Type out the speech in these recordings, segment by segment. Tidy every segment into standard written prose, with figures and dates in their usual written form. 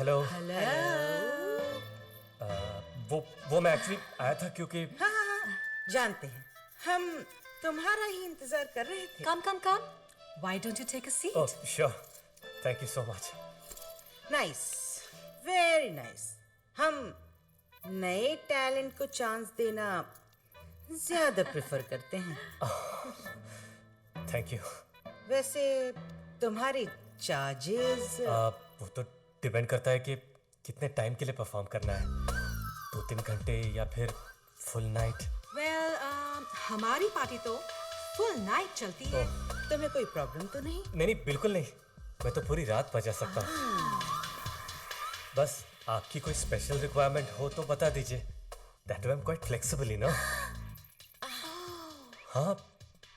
Hello. Hello. वो मैं actually आया था क्योंकि हाँ, जानते हैं, हम तुम्हारा ही इंतजार कर रहे थे। Come. Why don't you take a seat? Oh sure, thank you so much. Nice, very nice. हम नए टैलेंट को चांस देना ज्यादा प्रेफर करते हैं। Thank you. वैसे तुम्हारी चार्जेस? वो तो डिपेंड करता है कि कितने टाइम के लिए परफॉर्म करना है, 2-3 घंटे या फिर फुल नाइट। Well, हमारी पार्टी तो फुल नाइट चलती है। तुम्हें कोई प्रॉब्लम तो नहीं? नहीं, बिल्कुल नहीं, मैं तो पूरी रात बजा सकता हूँ। बस आपकी कोई स्पेशल रिक्वायरमेंट हो तो बता दीजिए। That way I am quite flexible, you know. हाँ,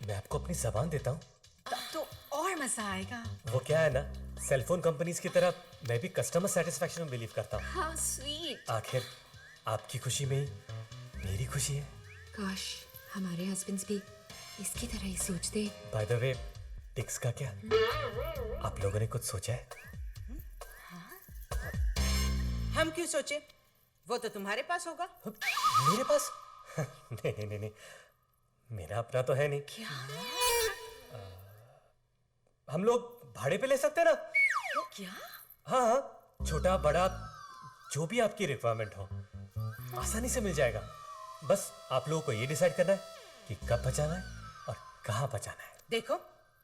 मैं आपको अपनी जबान देता हूँ। तब तो और मजा आएगा। वो क्या है ना, सेलफोन कंपनीज की तरह मैं भी कस्टमर सेटिस्फेक्शन में बिलीव करता हूँ। हाँ, स्वीट। आखिर आपकी खुशी में ही मेरी खुशी है। काश हमारे हस्बैंड्स भी इसकी तरह ही सोचते। बाय द वे, टिक्स का क्या? आप लोगों ने कुछ सोचा है? हम क्यों सोचे? वो तो तुम्हारे पास होगा। मेरे पास? नहीं, मेरा अपना तो है नहीं। क्या? हम लोग भाड़े पे ले सकते हैं ना? क्या? हाँ, छोटा बड़ा जो भी आपकी रिक्वायरमेंट हो आसानी से मिल जाएगा। बस आप लोगों को ये डिसाइड करना है कि कब बचाना है और कहाँ बचाना है। देखो,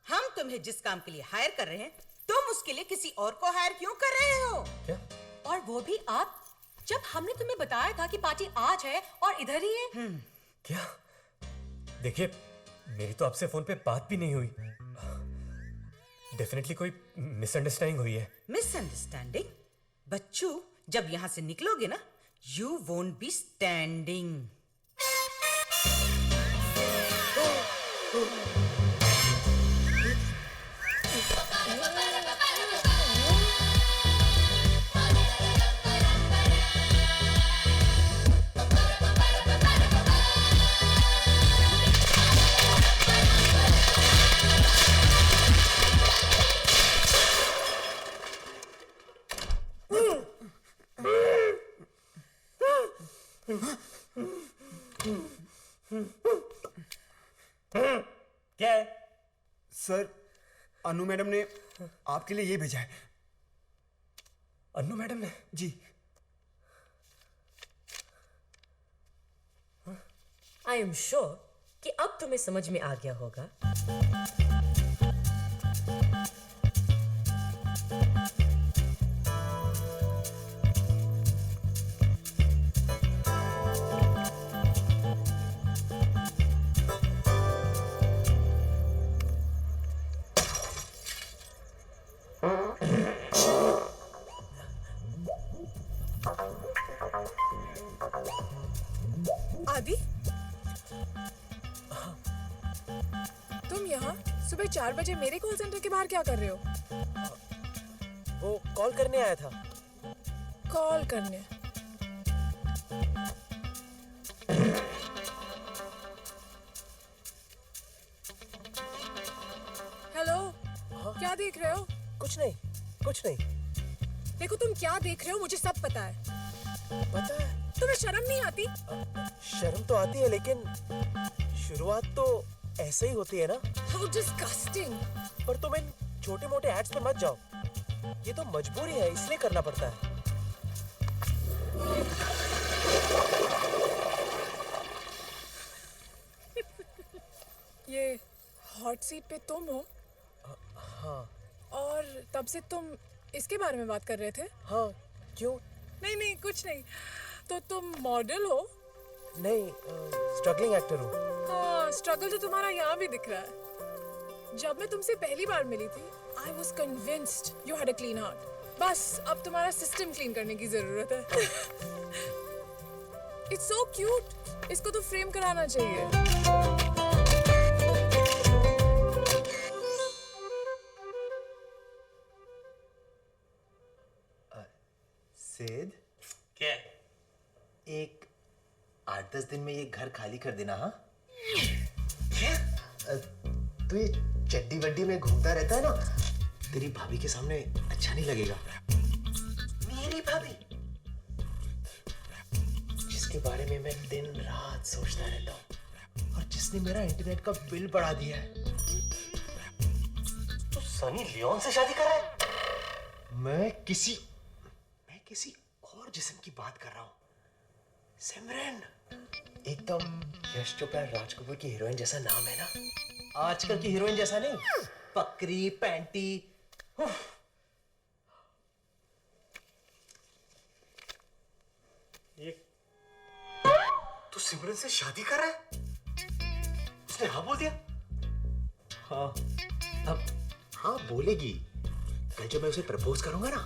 हम तुम्हें जिस काम के लिए हायर कर रहे हैं, तुम उसके लिए किसी और को हायर क्यों कर रहे हो? क्या? और वो भी आप, जब हमने तुम्हें बताया था कि पार्टी आज है और इधर ही है। क्या? देखिए, मेरी तो आपसे फोन पे बात भी नहीं हुई। डेफिनेटली कोई मिसअंडरस्टैंडिंग हुई है। मिसअंडरस्टैंडिंग? बच्चू, जब यहां से निकलोगे ना, यू वोंट बी स्टैंडिंग। क्या है? सर, अनु मैडम ने आपके लिए ये भेजा है। अन्नू मैडम ने? जी। आई एम श्योर कि अब तुम्हें समझ में आ गया होगा आदि, तुम यहाँ सुबह 4 बजे मेरे कॉल सेंटर के बाहर क्या कर रहे हो? वो कॉल करने आया था। कॉल करने? हेलो, क्या देख रहे हो? कुछ नहीं। देखो, तुम क्या देख रहे हो मुझे सब पता है। पता है? तुम्हें शर्म नहीं आती? शर्म तो आती है, लेकिन शुरुआत तो ऐसे ही होती है ना। How disgusting! पर तुम इन छोटे मोटे एड्स पे मत जाओ, ये तो मजबूरी है, इसलिए करना पड़ता है। ये हॉट सीट पे तुम हो? हाँ। और तब से तुम इसके बारे में बात कर रहे थे? हाँ, क्यों? नहीं, कुछ नहीं। तो तुम मॉडल हो? नहीं, स्ट्रगलिंग एक्टर हूँ। हाँ, स्ट्रगल तो तुम्हारा यहाँ भी दिख रहा है। जब मैं तुमसे पहली बार मिली थी, I was convinced you had a clean heart. बस अब तुम्हारा सिस्टम क्लीन करने की जरूरत है। It's so cute. इसको तो फ्रेम कराना चाहिए। सेद, क्या? एक 8-10 दिन में ये घर खाली कर देना। हाँ, तू ये चड्डी वड्डी में घूमता रहता है ना, तेरी भाभी के सामने अच्छा नहीं लगेगा। मेरी जिसके बारे में मैं दिन रात सोचता रहता हूँ और जिसने मेरा इंटरनेट का बिल बढ़ा दिया है। तो सनी लियोन से शादी कर रहा है? मैं किसी और जिस्म की बात कर रहा हूँ। सिमरन, एकदम यश चोपड़ा राज कपूर की हीरोइन जैसा नाम है ना? आजकल की हीरोइन जैसा नहीं, पकड़ी पैंटी। ये तू सिमरन से शादी कर रहा है? उसने हाँ बोल दिया? हाँ, अब हाँ बोलेगी। कल जब मैं उसे प्रपोज करूंगा ना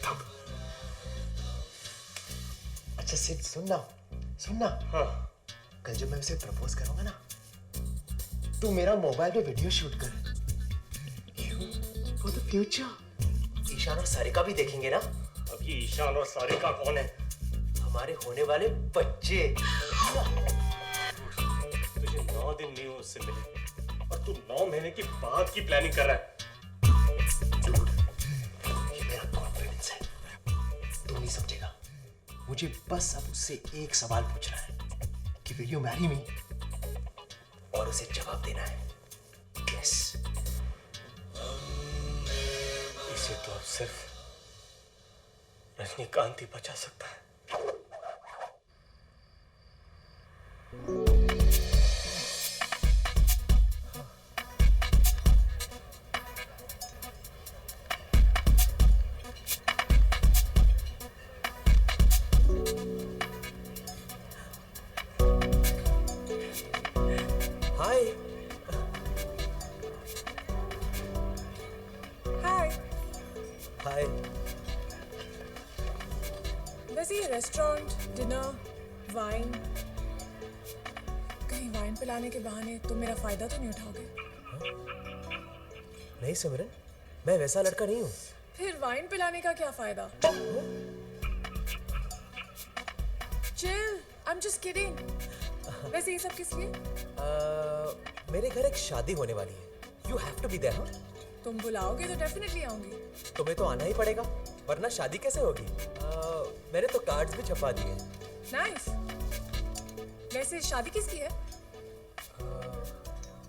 तब। अच्छा सिड, सुनना। हाँ। कल जब मैं उसे प्रपोज करूंगा ना, तू मेरा मोबाइल पे वीडियो शूट कर। For the future. ईशान और सारिका भी देखेंगे ना। अब ये ईशान और सारिका कौन है? हमारे होने वाले बच्चे। तुझे 9 दिन नहीं हुए उससे मिले और तू 9 महीने की बाद की प्लानिंग कर रहा है। ये मेरा कॉन्फिडेंस है, तू नहीं समझेगा। मुझे बस अब उससे एक सवाल पूछना है कि विल यू मैरी मी, और उसे जवाब देना है यस। इसे तो अब सिर्फ रजनीकांत ही बचा सकता है। हाय। हाय। हाय। वैसे ये रेस्टोरेंट, डिनर, वाइन, कहीं वाइन पिलाने के बहाने तुम मेरा फायदा तो नहीं उठाओगे? नहीं सिमरन, मैं वैसा लड़का नहीं हूँ। फिर वाइन पिलाने का क्या फायदा? Chill, I am just kidding. वैसे ये सब किस लिए? मेरे घर एक शादी होने वाली है। You have to be there. तुम बुलाओगे तो डेफिनेटली आऊंगी। तुम्हें तो आना ही पड़ेगा, वरना शादी कैसे होगी? मैंने तो कार्ड्स भी छपवा दिए। नाइस। वैसे शादी किसकी है?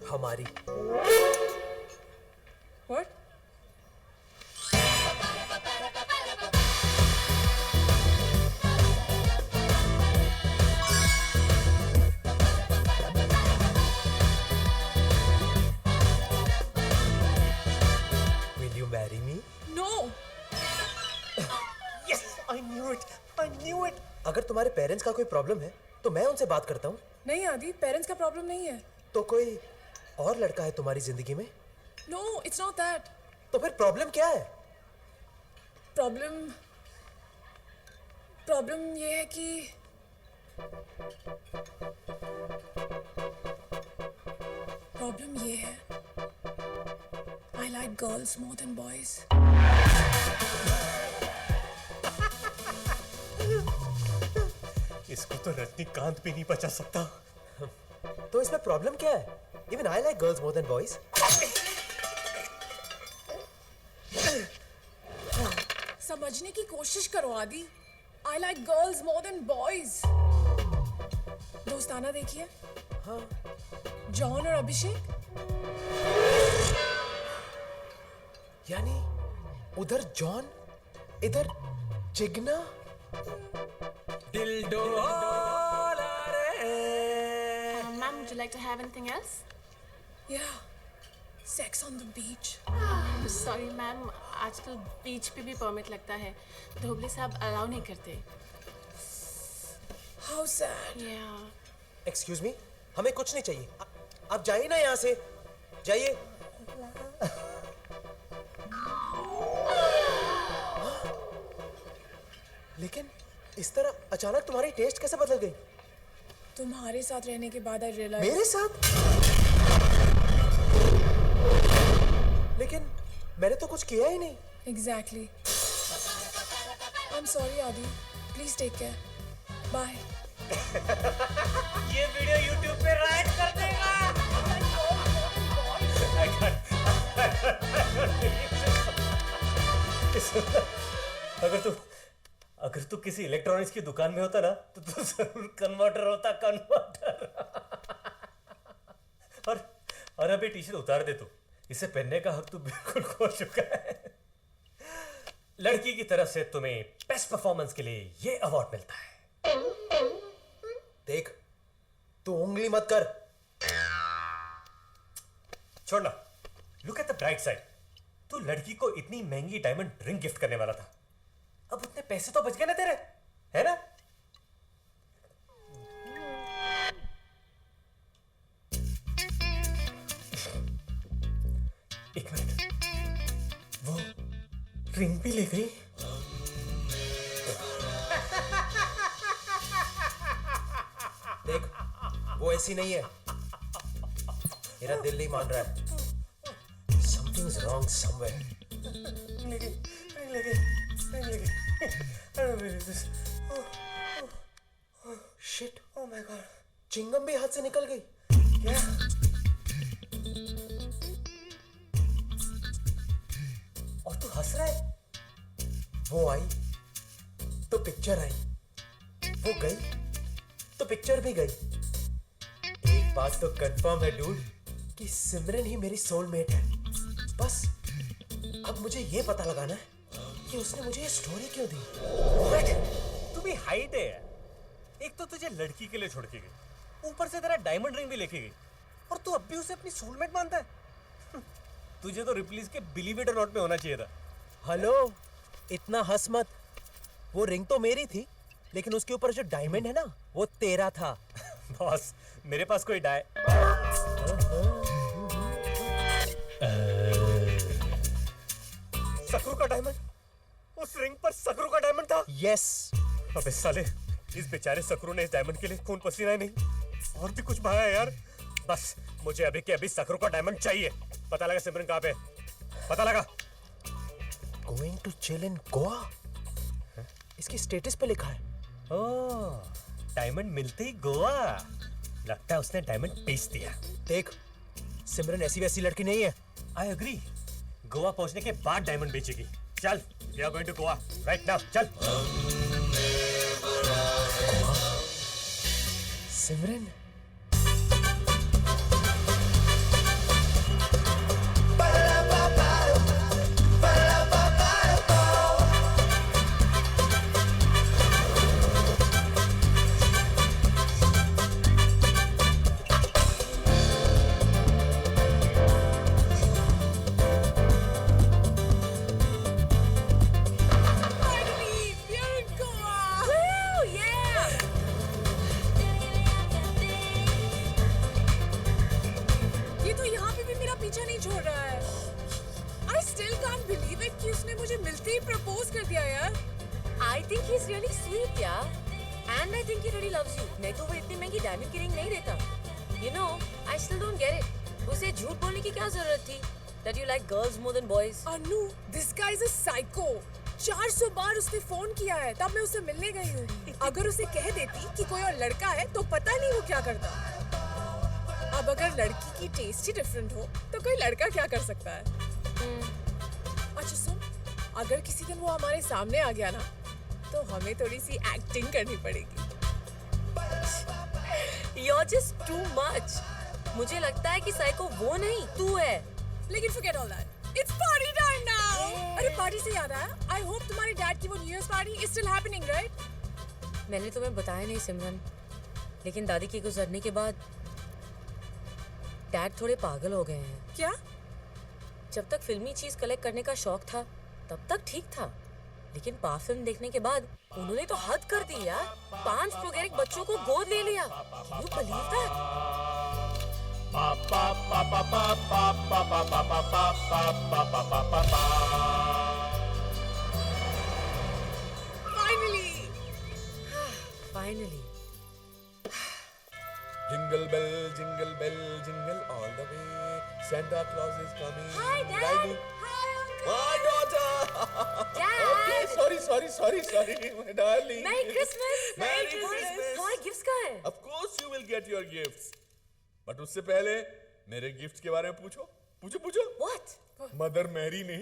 हमारी। What? Will you marry me? No. Yes, I knew it. अगर तुम्हारे पेरेंट्स का कोई प्रॉब्लम है तो मैं उनसे बात करता हूँ। नहीं आदि, पेरेंट्स का प्रॉब्लम नहीं है। तो कोई और लड़का है तुम्हारी जिंदगी में? No, it's not that. तो फिर प्रॉब्लम क्या है? प्रॉब्लम ये है कि I like girls more than boys. इसको तो रजनीकांत भी नहीं बचा सकता। तो इसमें प्रॉब्लम क्या है? Even I like girls more than boys. समझने की कोशिश करो आदि। आई like girls more than boys. दोस्ताना देखिए। हाँ। जॉन और अभिषेक। यानी उधर जॉन, इधर Jigna. Ma'am, would you like to have anything else? या sex on the beach. Sorry ma'am, आजकल बीच पे भी परमिट लगता है, धोबले साहब अलाउ नहीं करते। How sad. या एक्सक्यूज मी, हमें कुछ नहीं चाहिए। आप जाइए ना यहाँ से, जाइए। लेकिन इस तरह अचानक तुम्हारी टेस्ट कैसे बदल गई? तुम्हारे साथ रहने के बाद आई रियलाइज। मेरे साथ? लेकिन मैंने तो कुछ किया ही नहीं। एग्जैक्टली। आई एम सॉरी आदि, प्लीज टेक केयर। बाय। ये वीडियो YouTube पे राइट कर देगा। अगर तू किसी इलेक्ट्रॉनिक्स की दुकान में होता ना तो तू जरूर कन्वर्टर होता, कन्वर्टर। और अभी टी शर्ट उतार दे तू, इसे पहनने का हक तू बिल्कुल खो चुका है। लड़की की तरफ से तुम्हें बेस्ट परफॉर्मेंस के लिए ये अवार्ड मिलता है। देख, तू उंगली मत कर। छोड़ना, look at the bright side. तू लड़की को इतनी महंगी डायमंड रिंग गिफ्ट करने वाला था, अब उतने पैसे तो बच गए ना तेरे, है ना? एक मिनट, वो रिंग भी ले गई? देख, वो ऐसी नहीं है। मेरा दिल नहीं मान रहा है। Something's wrong somewhere. Shit. Oh my God. Chingam भी हाथ से निकल गई। क्या? और तू हंस रहा है? वो आई तो पिक्चर आई, वो गई तो पिक्चर भी गई। एक बात तो कंफर्म है डूड कि सिमरन ही मेरी सोलमेट है। बस अब मुझे ये पता लगाना है कि उसने मुझे ये स्टोरी क्यों दी। तू भी हाइट है। एक तो तुझे लड़की के लिए छोड़ के गई, ऊपर से तेरा डायमंड रिंग भी लेके गई, और तू अब भी उसे अपनी सोलमेट मानता है? तुझे तो रिप्लीज के बिलीव इट और नॉट में होना चाहिए था। हेलो, इतना हंस मत। वो रिंग तो मेरी थी, लेकिन उसके ऊपर जो डायमंड है ना, वो तेरा था। बॉस, मेरे पास कोई डाय सकरू का डायमंड? उस रिंग पर सकरू का डायमंड था? यस। अबे साले, इस बेचारे सकरू ने इस डायमंड के लिए खून पसीना नहीं और भी कुछ बहाया है यार। बस मुझे अभी के अभी सकरू का डायमंड चाहिए। पता लगा सिमरन कहाँ पे, पता लगा। Going to chill in Goa, इसकी स्टेटस पे लिखा है। ओह, डायमंड मिलते ही गोवा। लगता है उसने डायमंड बेच दिया। देख, सिमरन ऐसी वैसी लड़की नहीं है। I agree. गोवा पहुंचने के बाद डायमंड बेचेगी। चल, we are going to Goa right now, चल। सिमरन, अनु, this guy is a psycho. 400 बार उसने फोन किया है, तब मैं उसे मिलने गई हूँ। अगर उसे कह देती कि कोई और लड़का है तो पता नहीं वो क्या करता। अब अगर लड़की की टेस्ट ही डिफरेंट हो तो कोई लड़का क्या कर सकता है? अच्छा सुन, अगर किसी दिन वो हमारे सामने आ गया ना तो हमें थोड़ी सी एक्टिंग करनी पड़ेगी। You're just too much. मुझे लगता है कि साइको वो नहीं, तू है। लेकिन forget all that. It's party time now. अरे पार्टी से याद आया, I hope तुम्हारे डैड की वो new year party is still happening, right? मैंने तुम्हें बताया नहीं सिमरन, लेकिन दादी के गुजरने के बाद डैड थोड़े पागल हो गए हैं। क्या? जब तक फिल्मी चीज कलेक्ट करने का शौक था तब तक ठीक था, लेकिन पा फिल्म देखने के बाद उन्होंने तो हद कर दी यार। 5 प्रोगेरिक बच्चों को गोद ले लिया। Can you believe that? Finally. Finally. Jingle bell, jingle bell, jingle all the way. Santa Claus is coming. Hi, Dad. Riding. Hi, Uncle. My daughter. Dad. Okay, sorry, my darling. Merry Christmas. Merry Christmas. तुम्हारे gifts कहाँ हैं? Of course you will get your gifts. But उससे पहले मेरे gifts के बारे में पूछो। What? मदर मैरी ने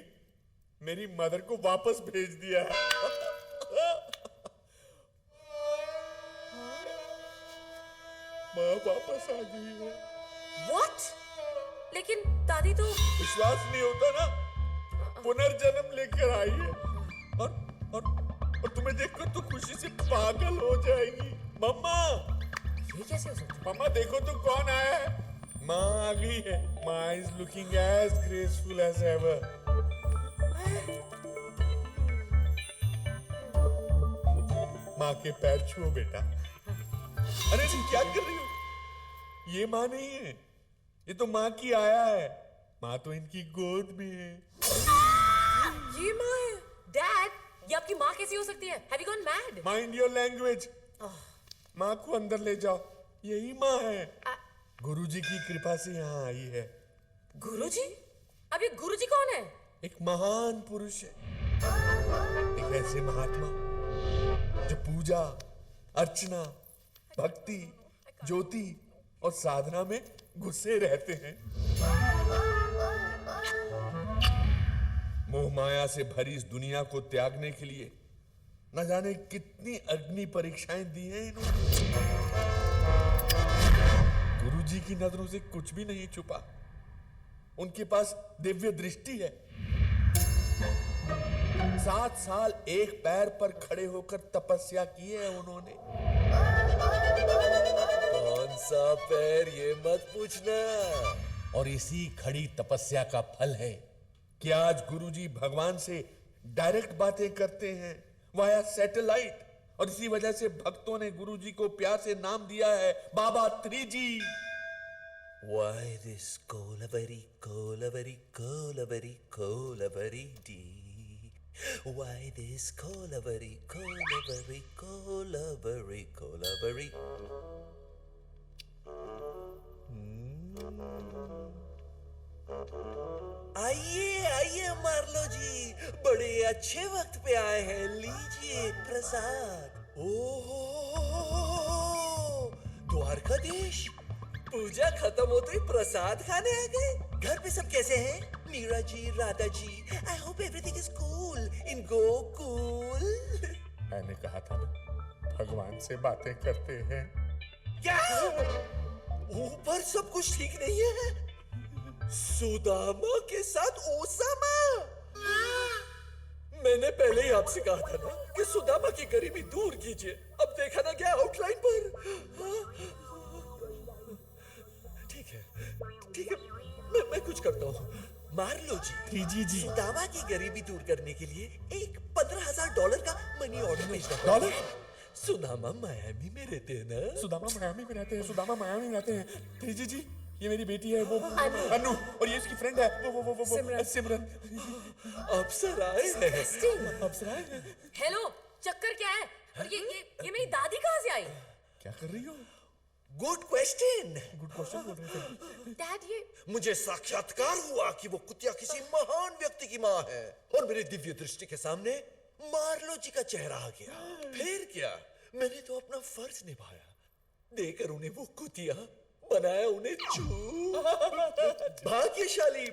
मेरी मदर को वापस भेज दिया है। माँ वापस आ गई है। What? लेकिन दादी तो विश्वास नहीं होता ना, पुनर्जन्म लेकर आई है और तुम्हें देखकर तो खुशी से पागल हो जाएगी। मम्मा, ये कैसे हो सकता मम्मा देखो तो कौन आया है। माँ आ गई है। माँ is looking as graceful as ever. माँ के पैर छुओ बेटा। अरे तुम क्या कर रही हो? ये माँ नहीं है, ये तो माँ की आया है। माँ तो इनकी गोद में है। ये माँ है? Dad, ये आपकी माँ कैसी हो सकती है? Have you gone mad? Mind your language. माँ को अंदर ले जाओ, यही माँ है। गुरुजी की कृपा से यहाँ आई है। गुरुजी? अब ये गुरुजी कौन है? एक महान पुरुष है, एक ऐसे महात्मा जो पूजा, अर्चना, भक्ति, ज्योति और साधना में घुसे रहते हैं। मोह माया से भरी इस दुनिया को त्यागने के लिए न जाने कितनी अग्नि परीक्षाएं दी हैं इन्होंने। गुरुजी की नजरों से कुछ भी नहीं छुपा। उनके पास दिव्य दृष्टि है। 7 साल एक पैर पर खड़े होकर तपस्या की है उन्होंने। कौन सा पैर ये मत पूछना। और इसी खड़ी तपस्या का फल है कि आज गुरुजी भगवान से डायरेक्ट बातें करते हैं वाया सैटेलाइट। और इसी वजह से भक्तों ने गुरुजी को प्यार से नाम दिया है बाबा 3G। Why this Kolavari, Kolavari, Kolavari, Kolavari dee? Why this Kolavari, Kolavari, Kolavari, Kolavari? आइए आइए मार्लो जी, बड़े अच्छे वक्त पे आए हैं। लीजिए प्रसाद। ओहो, द्वारकाधीश, पूजा खत्म होते ही प्रसाद खाने आ गए। घर पे सब कैसे हैं? Meera ji, Radha ji, I hope everything is cool in Gokul. मैंने कहा था ना, भगवान से बातें करते हैं। क्या ऊपर सब कुछ ठीक नहीं है? सुदामा के साथ ओसामा? मैंने पहले ही आपसे कहा था ना कि सुदामा की गरीबी दूर कीजिए। अब देखा ना क्या आउटलाइन पर। ठीक है, मैं कुछ करता हूँ। मार लो जी। जी। सुदामा की गरीबी दूर करने के लिए एक $15,000 का मनी ऑर्डर भेजना। डॉलर? सुदामा मायामी में रहते हैं ना? सुदामा मायामी में रहते हैं। 3G जी, ये मेरी बेटी है, वो अनु, और ये इसकी फ्रेंड है, वो सिमरन। अप्सराएं हैं। हेलो, चक्कर क्या है? और ये मेरी दादी कहाँ से आई? क्या कर रही हो? गुड क्वेश्चन बोल रहे थे। डैड, ये मुझे साक्षात्कार हुआ कि वो कुतिया किसी महान व्यक्ति की माँ है और मेरी दिव्य दृष्टि के सामने मार्लो जी का चेहरा आ गया। फिर क्या, मैंने तो अपना फर्ज निभाया, देकर उन्हें वो कुतिया बनाया उन्हें चूर। भाग्यशाली।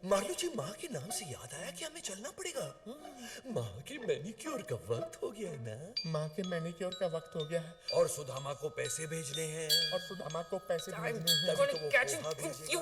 मार्लो जी, माँ के नाम से याद आया कि हमें चलना पड़ेगा। माँ के मैनिक्योर का वक्त हो गया है ना? माँ के मैनिक्योर का वक्त हो गया है और सुदामा को पैसे भेजने हैं। और सुदामा को पैसे भेजने हैं। तभी तो वो पोहा भेजेगा।